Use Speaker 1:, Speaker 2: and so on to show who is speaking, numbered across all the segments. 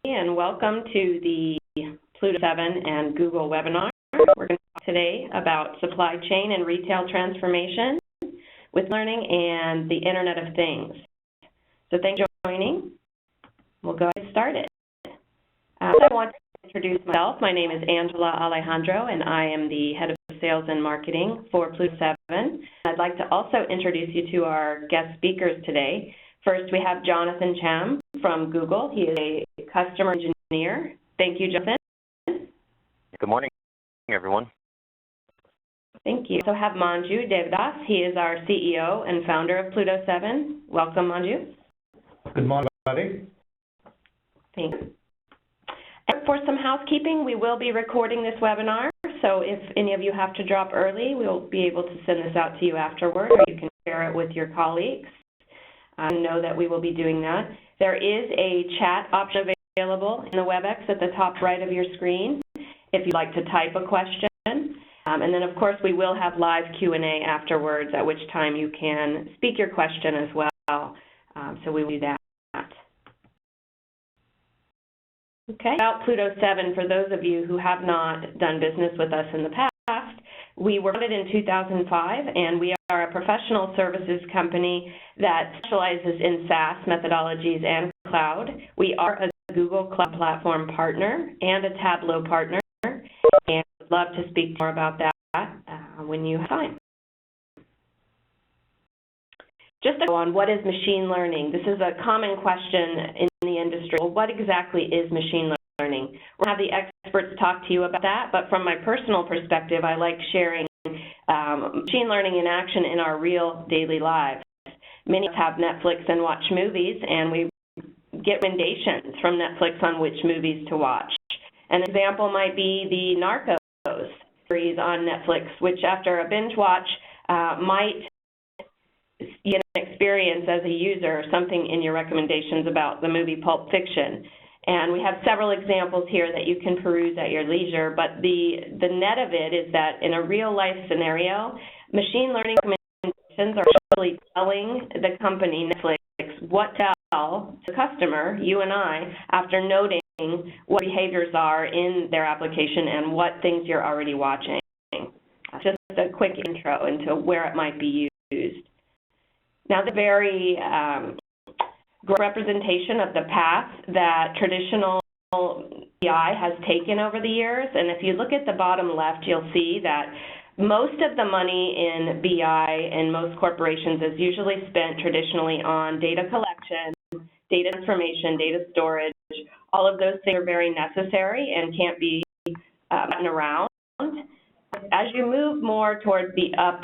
Speaker 1: and welcome to the Pluto7 and Google webinar. We're going to talk today about supply chain and retail transformation with learning and the Internet of Things. So thanks for joining. We'll go ahead and start it. I want to introduce myself. My name is Angela Alejandro, and I am the Head of Sales and Marketing for Pluto7. I'd like to also introduce you to our guest speakers today. First, we have Jonathan Cham from Google. He is a customer engineer. Thank you, Jonathan.
Speaker 2: Good morning, everyone.
Speaker 1: Thank you. We also have Manju Devdas. He is our CEO and founder of Pluto7. Welcome, Manju.
Speaker 3: Good morning, everybody.
Speaker 1: Thanks. And for some housekeeping, we will be recording this webinar, so if any of you have to drop early, we'll be able to send this out to you afterward, or you can share it with your colleagues. Know that we will be doing that. There is a chat option available in the WebEx at the top right of your screen if you'd like to type a question. And then, of course, we will have live Q&A afterwards, at which time you can speak your question as well. So we will do that. Okay. About Pluto7, for those of you who have not done business with us in the past, we were founded in 2005, and we are a professional services company that specializes in SaaS methodologies and cloud. We are a Google Cloud Platform partner and a Tableau partner, and I'd love to speak more about that when you have time. Just to go on, what is machine learning? This is a common question in the industry. Well, what exactly is machine learning? We'll have the experts talk to you about that, but from my personal perspective, I like sharing machine learning in action in our real daily lives. Many of us have Netflix and watch movies, and we get recommendations from Netflix on which movies to watch. An example might be the Narcos series on Netflix, which after a binge watch might get an experience as a user, something in your recommendations about the movie Pulp Fiction. And we have several examples here that you can peruse at your leisure, but the net of it is that in a real-life scenario, machine learning recommendations are actually telling the company, Netflix, what to tell the customer, you and I, after noting what behaviors are in their application and what things you're already watching. Just a quick intro into where it might be used. Now, the very representation of the path that traditional BI has taken over the years, and if you look at the bottom left, you'll see that most of the money in BI in most corporations is usually spent traditionally on data collection, data transformation, data storage. All of those things are very necessary and can't be gotten around. As you move more towards the up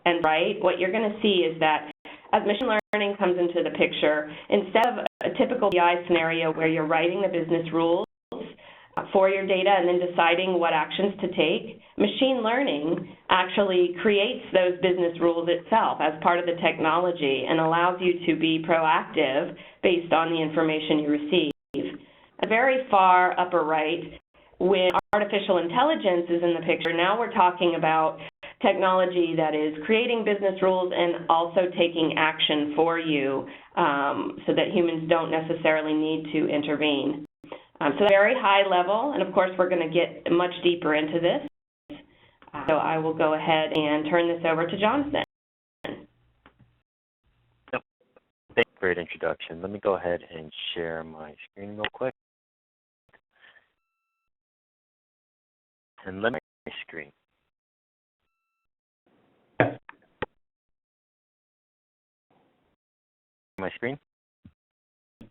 Speaker 1: and right, what you're going to see is that as machine learning comes into the picture, instead of a typical BI scenario where you're writing the business rules for your data and then deciding what actions to take, machine learning actually creates those business rules itself as part of the technology and allows you to be proactive based on the information you receive. A very far upper right, when artificial intelligence is in the picture, now we're talking about technology that is creating business rules and also taking action for you so that humans don't necessarily need to intervene. So very high level, and of course we're going to get much deeper into this. So I will go ahead and turn this over to Jonathan.
Speaker 2: Yep. Thanks, great introduction. Let me go ahead and share my screen real quick. And let me my screen. My screen? All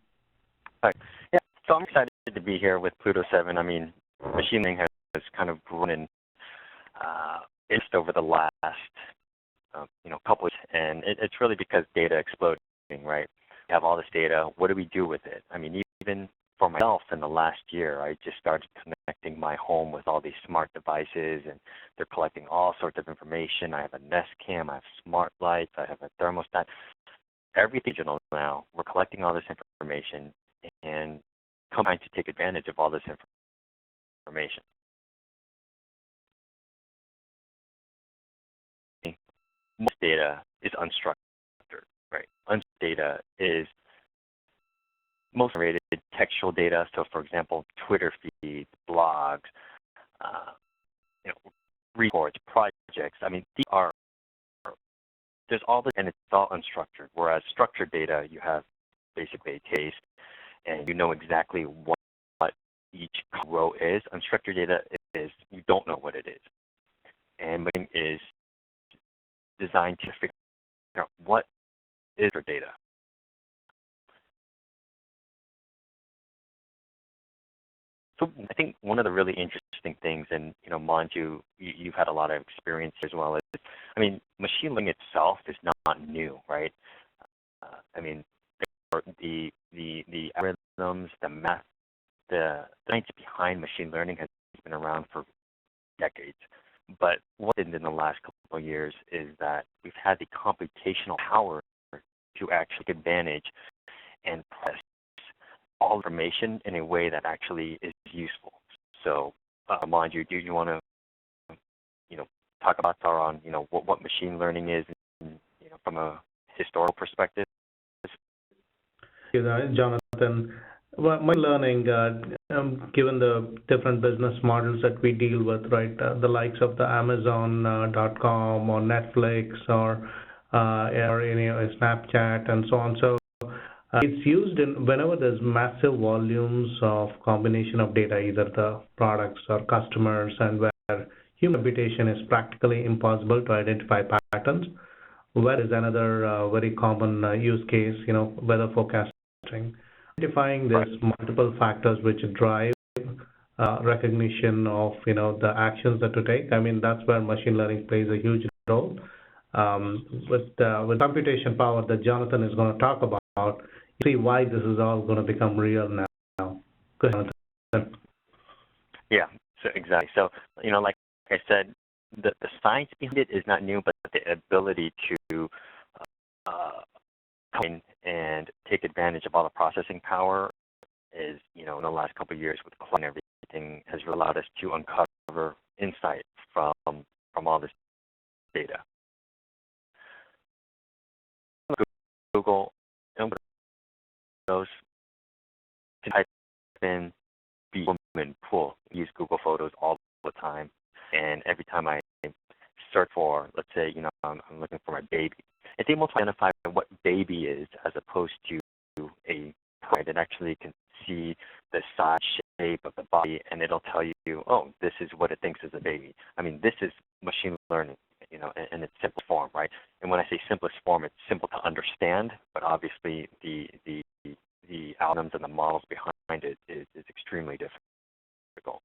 Speaker 2: right. Yeah, so I'm excited to be here with Pluto7. I mean, machine learning has kind of grown in interest over the last couple of years, and it's really because data exploding, right? We have all this data. What do we do with it? I mean, even for myself in the last year, I just started connecting my home with all these smart devices, and they're collecting all sorts of information. I have a Nest Cam, I have smart lights, I have a thermostat. Everything digital now. We're collecting all this information and trying to take advantage of all this information. Most data is unstructured, right? Unstructured data is most rated textual data. So, for example, Twitter feeds, blogs, you know, reports, projects. I mean, these are there's all this, and it's all unstructured. Whereas structured data, you have basically a case, and you know exactly what each row is. Unstructured data is you don't know what it is, and machine is designed to figure out what is your data. So I think one of the really interesting things, and mind you, you've had a lot of experience as well. Is, I mean, machine learning itself is not new, right? I mean, the algorithms, the math, the science behind machine learning has been around for decades. But what in the last couple of years is that we've had the computational power to actually take advantage and process all information in a way that actually is useful. So, mind you, do you want to, talk about on, what machine learning is, from a historical perspective?
Speaker 3: Jonathan. Well, my learning, given the different business models that we deal with, right, the likes of the Amazon.com or Netflix or Snapchat and so on. So it's used in whenever there's massive volumes of combination of data, either the products or customers, and where human computation is practically impossible to identify patterns. Where is another very common use case, weather forecasting. Identifying these multiple factors which drive recognition of, the actions that to take. I mean, that's where machine learning plays a huge role. With computation power that Jonathan is going to talk about, you see why this is all going to become real now. Go ahead, Jonathan.
Speaker 2: Yeah, so exactly. So, like I said, the science behind it is not new, but the ability to come in and take advantage of all the processing power is, in the last couple of years with cloud and everything, has allowed us to uncover insight from all this data. Google, those to type in the woman pool. Use Google Photos all the time, and every time I search for, let's say, I'm looking for my baby, it's able to identify what baby is as opposed to a pride. It actually can see the size, shape of the body, and it'll tell you, oh, this is what it thinks is a baby. I mean, this is machine learning, in its simplest form, right? And when I say simplest form, it's simple to understand, but obviously the algorithms and the models behind it is extremely difficult.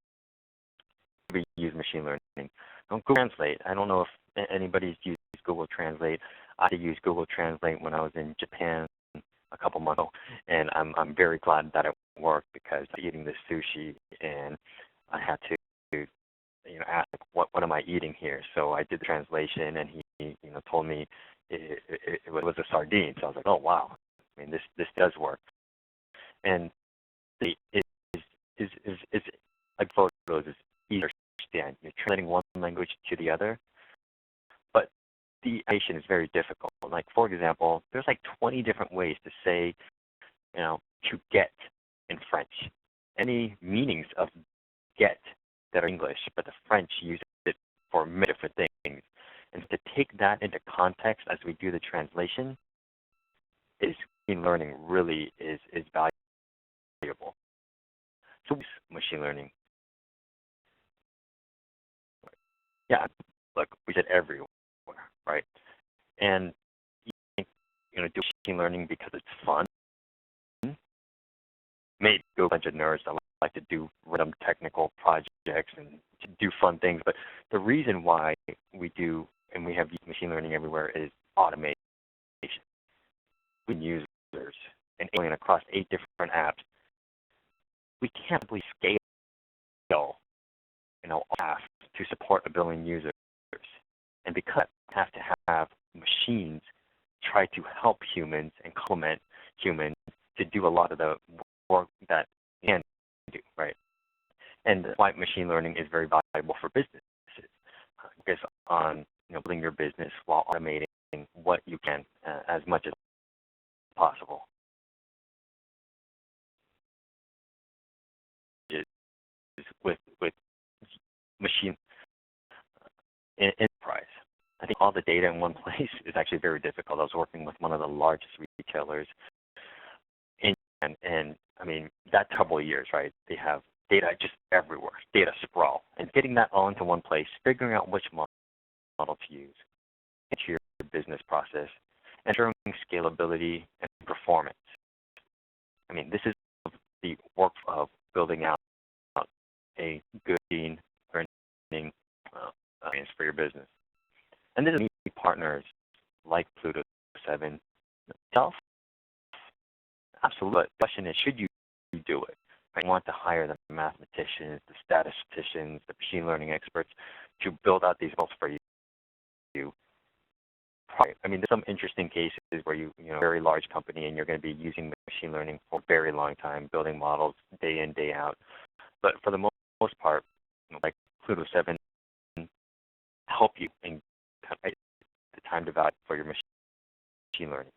Speaker 2: We use machine learning. Google Translate. I don't know if anybody's used Google Translate. I used Google Translate when I was in Japan a couple months ago, and I'm very glad that it worked because I'm eating this sushi and I had to ask what am I eating here. So I did the translation, and he told me it was a sardine. So I was like, oh wow, I mean this does work. And it is like photos is easy to understand. You're translating one language to the other, but the animation is very difficult. Like, for example, there's like 20 different ways to say, to get in French. Any meanings of get that are English, but the French use it for many different things. And to take that into context as we do the translation is machine learning really is valuable. So machine learning. Yeah, look, we said everywhere, right? And do machine learning because it's fun. Maybe a bunch of nerds that like to do random technical projects and to do fun things, but the reason why we do and we have machine learning everywhere is automation. We use users and alien across 8 different apps. We can't really scale, apps to support 1 billion users, and because we have to have machines try to help humans and complement humans to do a lot of the work that can do, right? And that's why machine learning is very valuable for businesses. Focus on building your business while automating what you can as much as possible. with machine enterprise. I think all the data in one place is actually very difficult. I was working with one of the largest retailers, and I mean, that's a couple of years, right? They have data just everywhere, data sprawl, and getting that all into one place, figuring out which model to use into your business process, ensuring scalability and performance. I mean, this is the work of building out a good machine learning experience for your business. And this is partners like Pluto7. Absolutely. The question is, should you do it? I want to hire the mathematicians, the statisticians, the machine learning experts to build out these models for you. I mean, there's some interesting cases where you know, a very large company and you're going to be using machine learning for a very long time, building models day in, day out. But for the most part, you know, like Pluto7, help you in the time to value for your machine learning.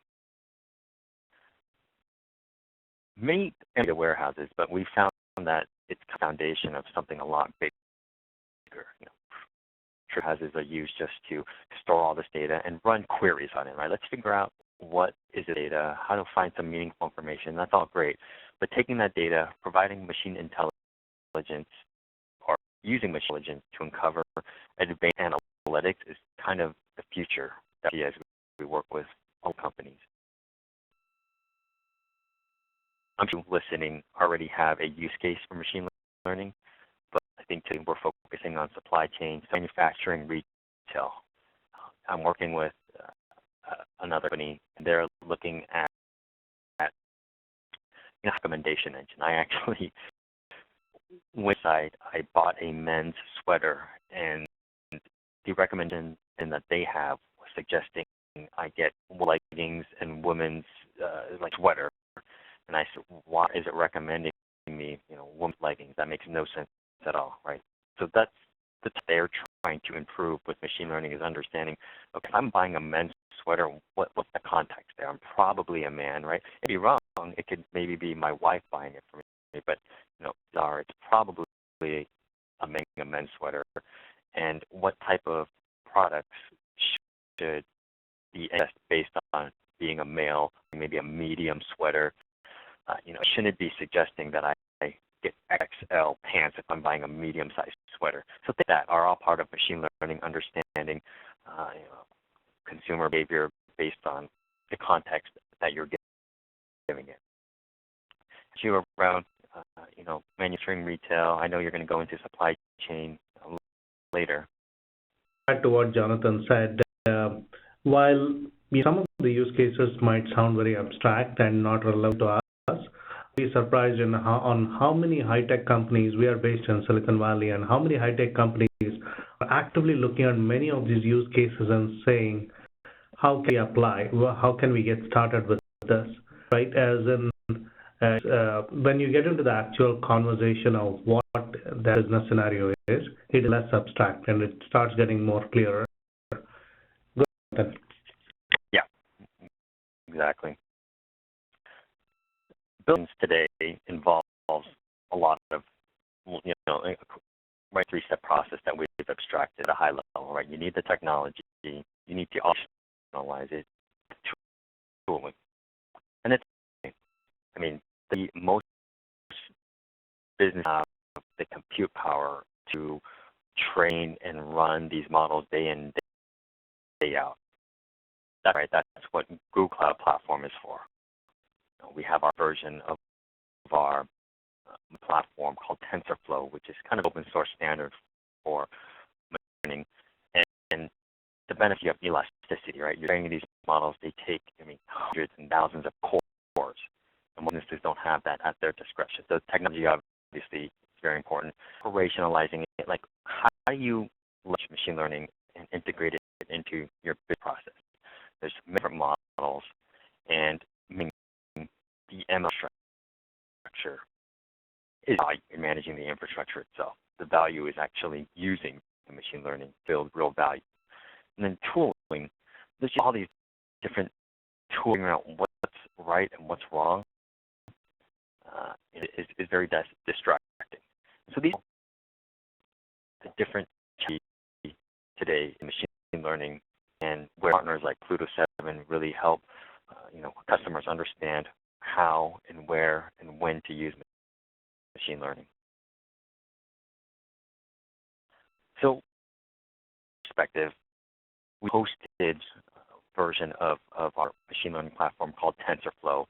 Speaker 2: Many data warehouses, but we found that it's the foundation of something a lot bigger. You know, warehouses are used just to store all this data and run queries on it, right? Let's figure out what is the data, how to find some meaningful information. That's all great. But taking that data, providing machine intelligence, or using machine intelligence to uncover advanced analytics is kind of the future that we, as we work with all companies. I'm sure listening already have a use case for machine learning, but I think today we're focusing on supply chain, manufacturing, retail. I'm working with another company, and they're looking at recommendation engine. I actually went inside, I bought a men's sweater, and the recommendation that they have was suggesting I get leggings and women's like sweater. And I said, why is it recommending me, you know, women's leggings? That makes no sense at all, right? So that's they're trying to improve with machine learning, is understanding, okay, if I'm buying a men's sweater, what's the context there? I'm probably a man, right? It'd be wrong. It could maybe be my wife buying it for me, but you know, it's probably a men's sweater. And what type of products should be based on being a male, maybe a medium sweater? You know, shouldn't be suggesting that I get XL pants if I'm buying a medium-sized sweater. So things that are all part of machine learning, understanding you know, consumer behavior based on the context that you're giving it. You around, you know, manufacturing, retail. I know you're going to go into supply chain later.
Speaker 3: Back to what Jonathan said, while some of the use cases might sound very abstract and not relevant to us, be surprised on how many high-tech companies, we are based in Silicon Valley, and how many high-tech companies are actively looking at many of these use cases and saying, how can we apply? How can we get started with this? Right? As in, when you get into the actual conversation of what the business scenario is, it is less abstract and it starts getting more clearer. Go ahead.
Speaker 2: Yeah, exactly. Buildings today involves a lot of, you know, right, three-step process that we've abstracted at a high level, right? You need the technology, you need to operationalize it, tooling, and it's, I mean, the most business have the compute power to train and run these models day in, day out. That's right. That's what Google Cloud Platform is for. We have our version of our platform called Tensorflow, which is kind of open source standard for learning. And the benefit, you have elasticity, right? You're training these models, they take, I mean, hundreds and thousands of cores. And businesses don't have that at their discretion. So technology obviously is very important. Operationalizing it, like how do you leverage machine learning and integrate it into your business process? There's different models, and the ML structure is how you're managing the infrastructure itself. The value is actually using the machine learning to build real value. And then tooling, there's all these different tooling around what's right and what's wrong is very distracting. So these and where partners like Pluto7 really help customers understand how and where and when to use machine learning. So, perspective, we hosted a version of our machine learning platform called Tensorflow.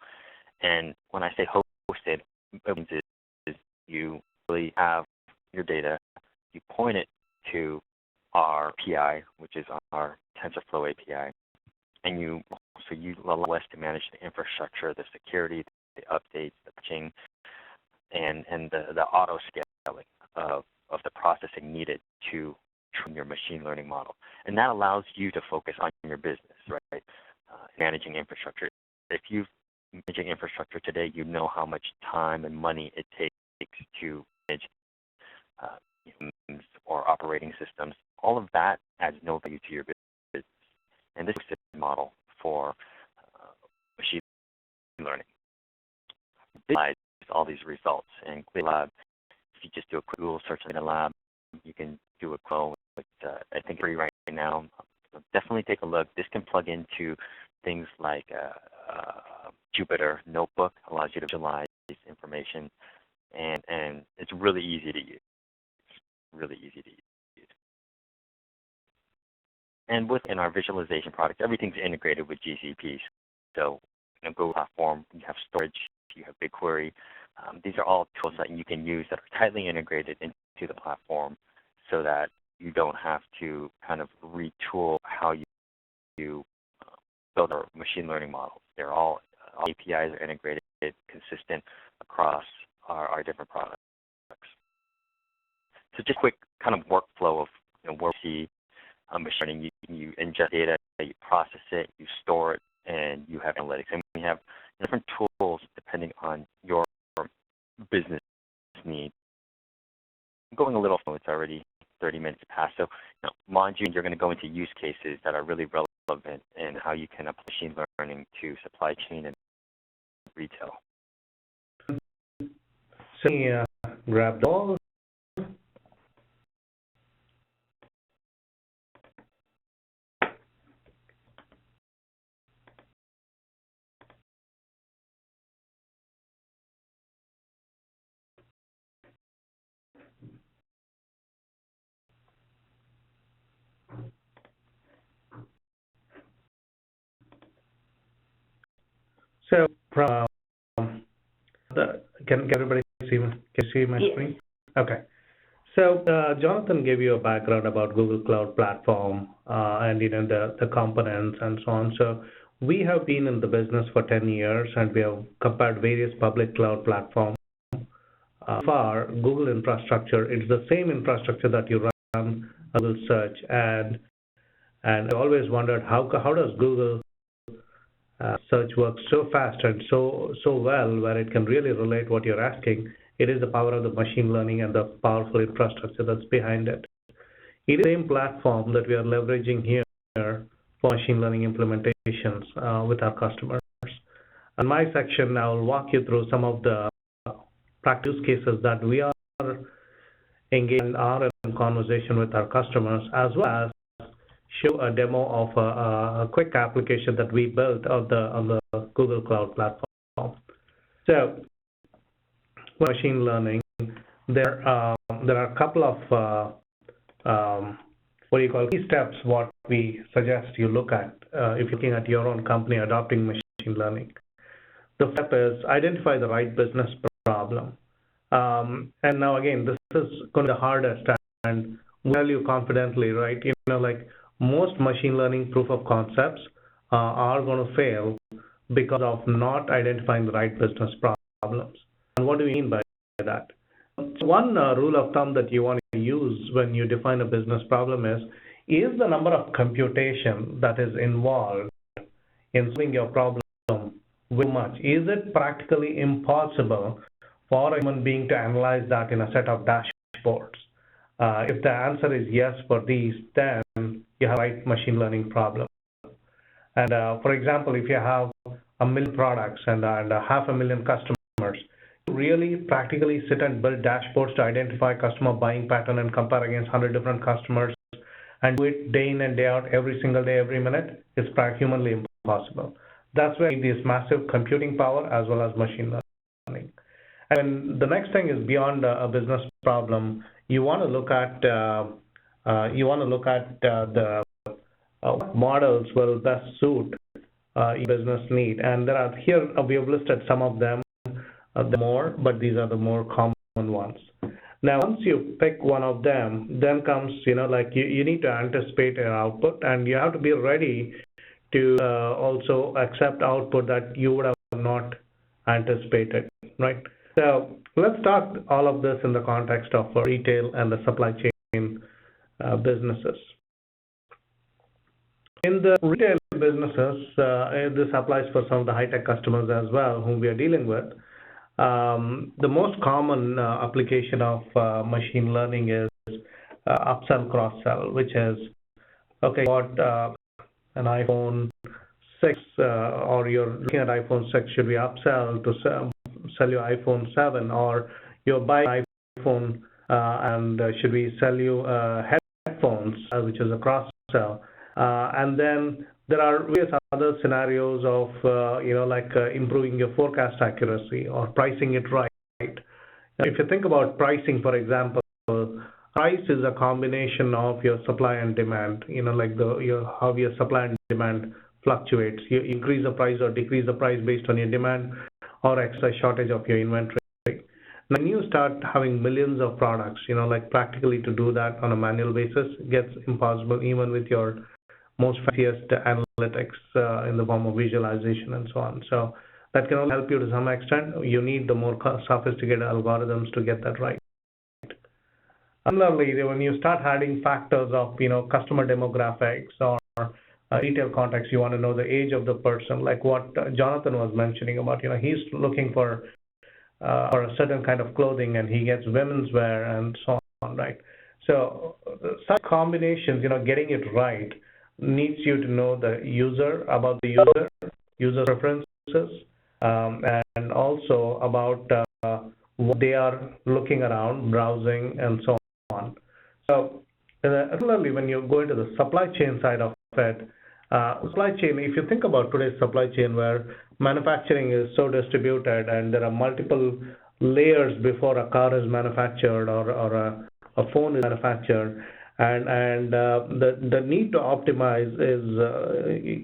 Speaker 2: And when I say hosted, it means is you really have your data, you point it to our API, which is our TensorFlow API, and you allow us to manage the infrastructure, the security, the updates, the patching, and the auto scaling of the processing needed to train your machine learning model. And that allows you to focus on your business, right? Managing infrastructure. If you're managing infrastructure today, you know how much time and money it takes to manage or operating systems. All of that adds no value to your business. And this is a model for machine learning. Visualize all these results. And ClearLab, if you just do a quick Google search in the lab, you can do a quote. I think free right now. Definitely take a look. This can plug into things like Jupyter Notebook, allows you to visualize information, and it's really easy to use. Really easy to use. And within our visualization product, everything's integrated with GCP. So in a Google platform, you have storage, you have BigQuery. These are all tools that you can use that are tightly integrated into the platform so that you don't have to kind of retool how you build our machine learning models. They're all APIs are integrated, consistent across our different products. So just a quick kind of workflow of where we see machine learning. You ingest data, you process it, you store it, and you have analytics. And we have different tools depending on your business need. I'm going a little slow. It's already 30 minutes past. So, mind you, you're going to go into use cases that are really relevant in how you can apply machine learning to supply chain and retail.
Speaker 3: So, grab the ball. So, can everybody see my screen? Okay. So, Jonathan gave you a background about Google Cloud Platform and the components and so on. So, we have been in the business for 10 years, and we have compared various public cloud platforms. For Google infrastructure, it's the same infrastructure that you run Google search, and I always wondered how does Google search works so fast and so well, where it can really relate what you're asking. It is the power of the machine learning and the powerful infrastructure that's behind it. It is the same platform that we are leveraging here for machine learning implementations with our customers. In my section, I will walk you through some of the practice cases that we are engaged in our conversation with our customers, as well as show a demo of a quick application that we built on the Google Cloud Platform. So, machine learning, there are a couple of key steps what we suggest you look at if you're looking at your own company adopting machine learning. The step is identify the right business problem. And now again, this is going to be the hardest, and we'll tell you confidently, right? Like most machine learning proof of concepts are going to fail because of not identifying the right business problems. And what do we mean by that? So one rule of thumb that you want to use when you define a business problem is the number of computation that is involved in solving your problem very much? Is it practically impossible for a human being to analyze that in a set of dashboards? If the answer is yes for these, then you have a right machine learning problem. And for example, if you have 1 million products and 500,000 customers, you really practically sit and build dashboards to identify customer buying pattern and compare against 100 different customers and do it day in and day out, every single day, every minute, is humanly impossible. That's where you need this massive computing power as well as machine learning. And the next thing is beyond a business problem. You want to look at the models will best suit your business need. And there are here we have listed some of them, more, but these are the more common ones. Now, once you pick one of them, then comes like you need to anticipate your output, and you have to be ready to also accept output that you would have not anticipated, right? So let's start all of this in the context of retail and the supply chain businesses. In the retail businesses, this applies for some of the high-tech customers as well, whom we are dealing with. The most common application of machine learning is upsell, cross-sell, which is, okay, what an iPhone 6 or you're looking at iPhone 6, should we upsell to sell you iPhone 7, or you're buying iPhone and should we sell you headphones, which is a cross-sell. And then there are various other scenarios of, improving your forecast accuracy or pricing it right. If you think about pricing, for example, price is a combination of your supply and demand, how your supply and demand fluctuates. You increase the price or decrease the price based on your demand or extra shortage of your inventory. When you start having millions of products, practically to do that on a manual basis gets impossible even with your most fanciest analytics in the form of visualization and so on. So that can only help you to some extent. You need the more sophisticated algorithms to get that right. Similarly, when you start adding factors of customer demographics or retail context, you want to know the age of the person, like what Jonathan was mentioning about, he's looking for a certain kind of clothing and he gets women's wear and so on, right? So such combinations, getting it right needs you to know the user, about the user preferences, and also about what they are looking around, browsing, and so on. So similarly, when you go into the supply chain side of it, supply chain, if you think about today's supply chain where manufacturing is so distributed and there are multiple layers before a car is manufactured or a phone is manufactured, and the need to optimize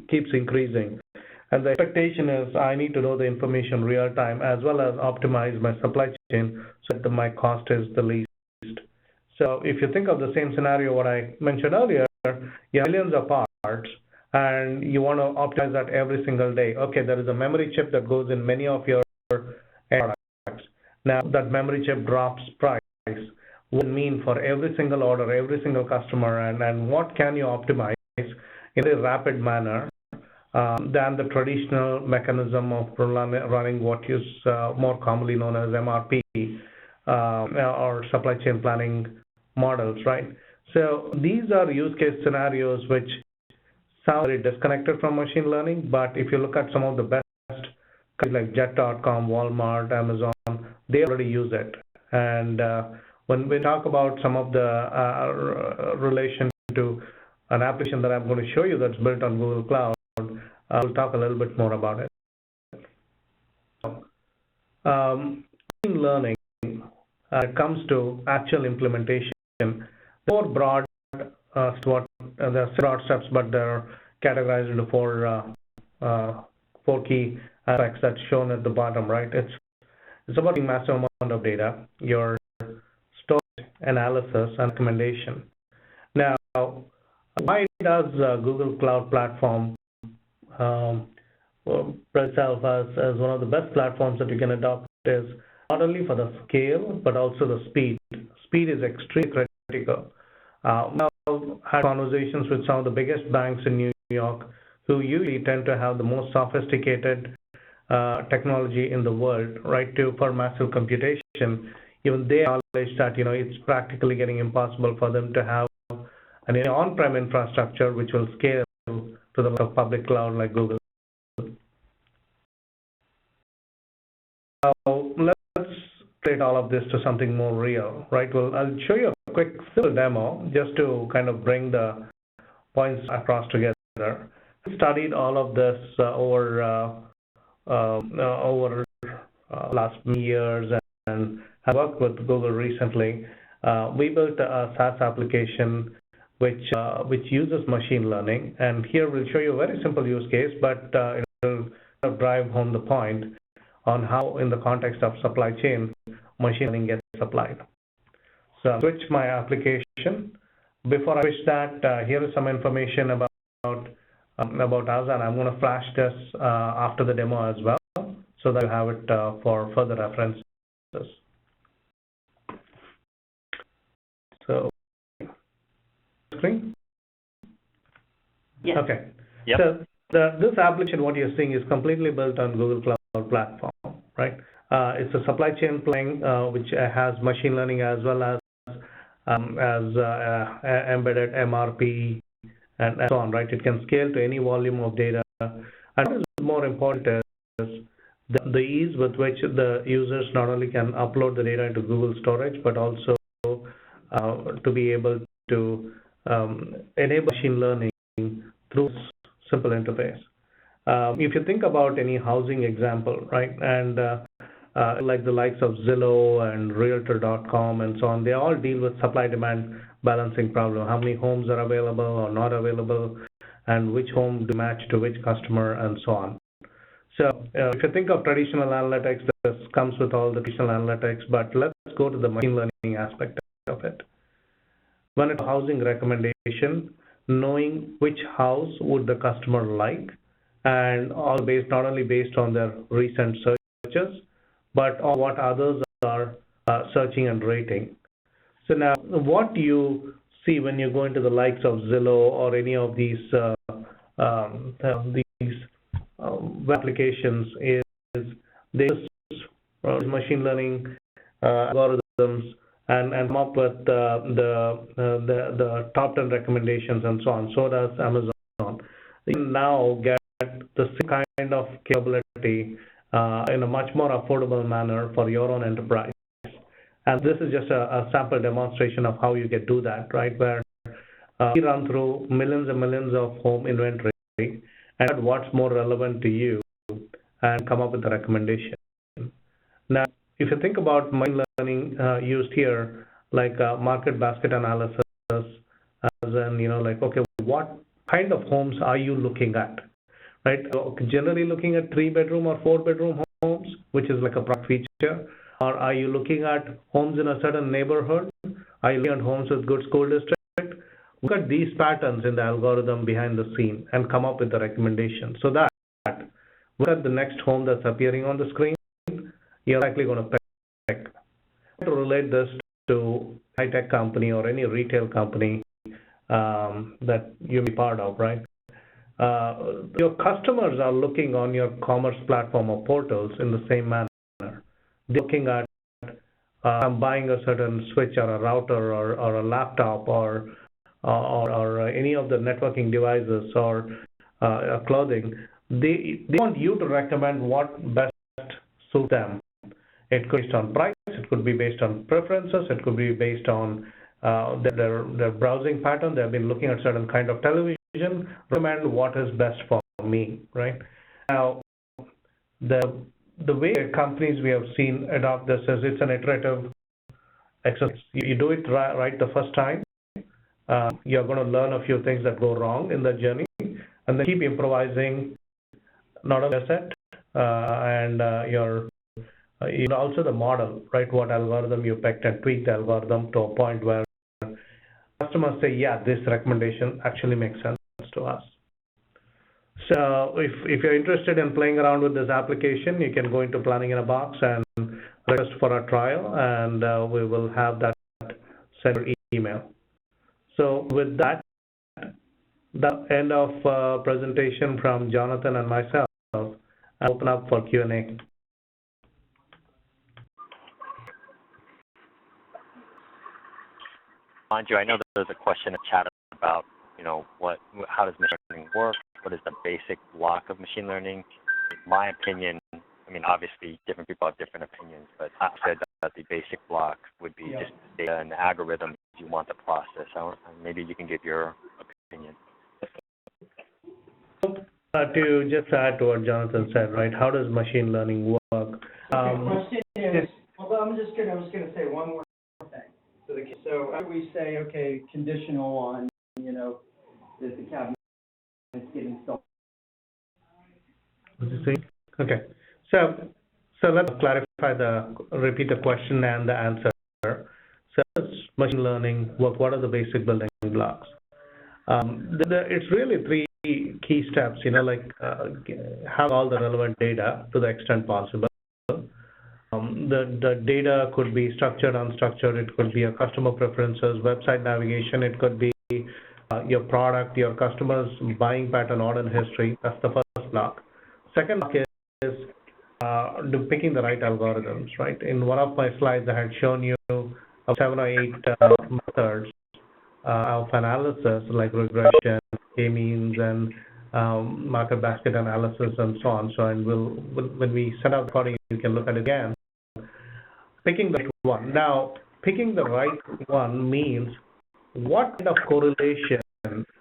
Speaker 3: keeps increasing. And the expectation is I need to know the information real time as well as optimize my supply chain so that my cost is the least. So if you think of the same scenario what I mentioned earlier, you have millions of parts and you want to optimize that every single day. Okay, there is a memory chip that goes in many of your products. Now that memory chip drops price. What does it mean for every single order, every single customer, and what can you optimize in a rapid manner than the traditional mechanism of running what is more commonly known as MRP or supply chain planning models, right? So these are use case scenarios which sound very disconnected from machine learning, but if you look at some of the best like Jet.com, Walmart, Amazon, they already use it. And when we talk about some of the relation to an application that I'm going to show you that's built on Google Cloud, we'll talk a little bit more about it. Machine learning, it comes to actual implementation, more broad, there are broad steps, but they're categorized into four key aspects that's shown at the bottom, right? It's about a massive amount of data, your storage, analysis, and recommendation. Now, why does Google Cloud Platform itself as one of the best platforms that you can adopt is not only for the scale, but also the speed. Speed is extremely critical. Now, I've had conversations with some of the biggest banks in New York who usually tend to have the most sophisticated technology in the world, right, for massive computation. Even they acknowledge that, it's practically getting impossible for them to have an on-prem infrastructure which will scale to the public cloud like Google. So let's create all of this to something more real, right? Well, I'll show you a quick simple demo just to kind of bring the points across together. We studied all of this over last years and have worked with Google recently. We built a SaaS application which uses machine learning, and here we'll show you a very simple use case, but it will drive home the point on how, in the context of supply chain, machine learning gets applied. So I'll switch my application. Before I switch that, here is some information about us, and I'm going to flash this after the demo as well, so that you have it for further references. So, screen?
Speaker 1: Yes.
Speaker 3: Okay.
Speaker 2: Yep.
Speaker 3: So this application, what you're seeing, is completely built on Google Cloud Platform, right? It's a supply chain plane which has machine learning as well as embedded MRP and so on, right? It can scale to any volume of data. And what is more important is the ease with which the users not only can upload the data into Google storage, but also to be able to enable machine learning through simple interface. If you think about any housing example, right, and like the likes of Zillow and Realtor.com and so on, they all deal with supply-demand balancing problem. How many homes are available or not available, and which home to match to which customer, and so on. So if you think of traditional analytics, this comes with all the traditional analytics, but let's go to the machine learning aspect of it. When it's a housing recommendation, knowing which house would the customer like, and all based not only based on their recent searches, but on what others are searching and rating. So now, what you see when you go into the likes of Zillow or any of these web applications is they use machine learning algorithms and come up with the top 10 recommendations and so on. So does Amazon. You can now get the same kind of capability in a much more affordable manner for your own enterprise. And this is just a sample demonstration of how you can do that, right? Where we run through millions and millions of home inventory and what's more relevant to you and come up with a recommendation. Now, if you think about machine learning used here, like market basket analysis, as in, like, okay, what kind of homes are you looking at, right? Generally looking at 3-bedroom or 4-bedroom homes, which is like a product feature, or are you looking at homes in a certain neighborhood? Are you looking at homes with good school district? Look at these patterns in the algorithm behind the scene and come up with the recommendation. So that look at the next home that's appearing on the screen, you're likely going to pick. To relate this to a high-tech company or any retail company that you be part of, right? Your customers are looking on your commerce platform or portals in the same manner. They're looking at I'm buying a certain switch or a router or a laptop or any of the networking devices or clothing. They want you to recommend what best suits them. It could be based on price, it could be based on preferences, it could be based on their browsing pattern. They have been looking at certain kind of television, recommend what is best for me, right? Now, the way companies we have seen adopt this is it's an iterative exercise. You do it right the first time. You're going to learn a few things that go wrong in the journey, and then keep improvising, not only asset, and also the model, right? What algorithm you picked, and tweak the algorithm to a point where customers say, yeah, this recommendation actually makes sense to us. So if you're interested in playing around with this application, you can go into Planning in a Box and request for a trial, and we will have that sent your email. So with that, the end of presentation from Jonathan and myself. I'll open up for Q&A.
Speaker 2: Manju, I know there's a question in the chat about, how does machine learning work? What is the basic block of machine learning? In my opinion, obviously different people have different opinions, but I said that the basic block would be just data and the algorithm you want to process. Maybe you can give your opinion.
Speaker 3: To just add to what Jonathan said, right? How does machine learning work?
Speaker 4: Question is, well, I was gonna say one more thing. So after we say, okay, conditional on, that the cabinet is getting installed.
Speaker 3: What's it saying? Okay. So let's repeat the question and the answer. So how does machine learning work? What are the basic building blocks? It's really three key steps, have all the relevant data to the extent possible. The data could be structured, unstructured, it could be your customer preferences, website navigation, it could be your product, your customers' buying pattern, order history. That's the first block. Second block is picking the right algorithms, right? In one of my slides, I had shown you 7 or 8 methods of analysis, like regression, k-means, and market basket analysis, and so on. So, and when we set out the recording, you can look at it again. Picking the right one. Now, picking the right one means what kind of correlation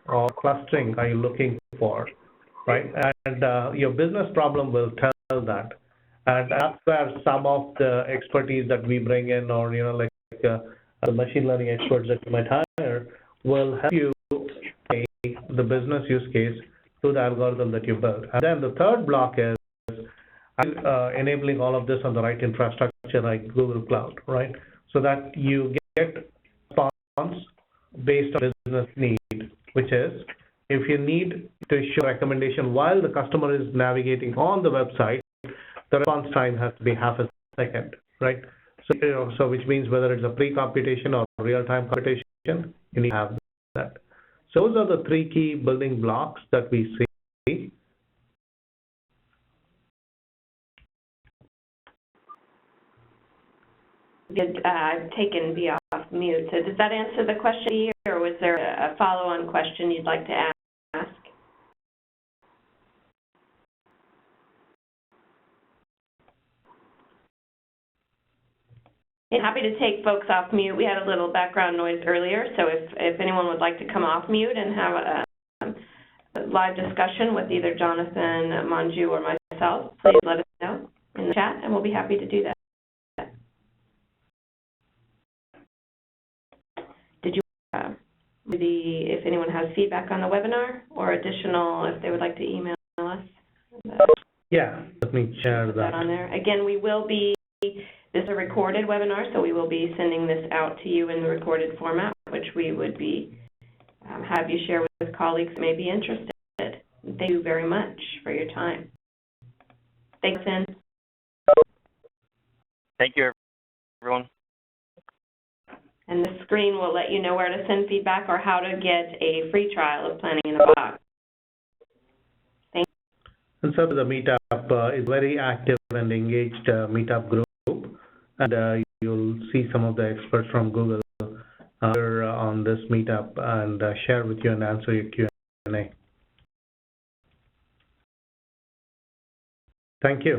Speaker 3: or clustering are you looking for, right? And your business problem will tell that. And that's where some of the expertise that we bring in, or the machine learning experts that you might hire, will help you take the business use case to the algorithm that you built. And then the third block is enabling all of this on the right infrastructure, like Google Cloud, right? So that you get response based on business need, which is if you need to issue a recommendation while the customer is navigating on the website, the response time has to be half a second, right? So which means whether it's a pre-computation or real-time computation, you need to have that. So those are the three key building blocks that we see.
Speaker 1: I've taken B off mute. So does that answer the question, or was there a follow-on question you'd like to ask? I'm happy to take folks off mute. We had a little background noise earlier, so if anyone would like to come off mute and have a live discussion with either Jonathan, Manju, or myself, please let us know in the chat, and we'll be happy to do that. Did you if anyone has feedback on the webinar or additional, if they would like to email us?
Speaker 3: Yeah, let me share that
Speaker 1: on there. Again, we will be. This is a recorded webinar, so we will be sending this out to you in the recorded format, which we would be have you share with colleagues who may be interested. Thank you very much for your time. Thanks, Finn.
Speaker 2: Thank you, everyone.
Speaker 1: And the screen will let you know where to send feedback or how to get a free trial of Planning in a Box. Thank you.
Speaker 3: And so the meetup is very active and engaged meetup group. And you'll see some of the experts from Google on this meetup and share with you and answer your Q&A. Thank you.